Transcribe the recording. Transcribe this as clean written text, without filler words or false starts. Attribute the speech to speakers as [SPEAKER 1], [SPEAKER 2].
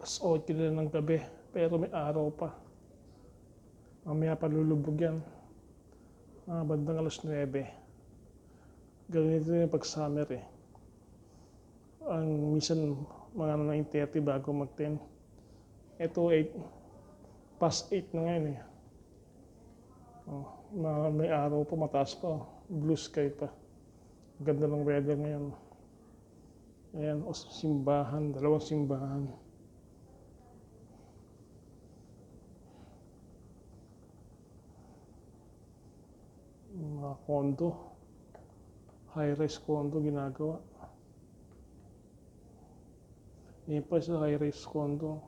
[SPEAKER 1] 8 na ng gabi, pero may araw pa. Mamaya pa lulubog yan. Bandang 9:00. Ganito yung pag summer eh. Ang minsan mga 9:30 bago mag-10. Ito 8, past 8 na ngayon eh. May araw pa, mataas pa. Blue sky pa. Ganda ng weather ngayon. Ayan, simbahan, 2 simbahan. Mga condo, high-rise condo ginagawa. Yan pa sa high-rise condo.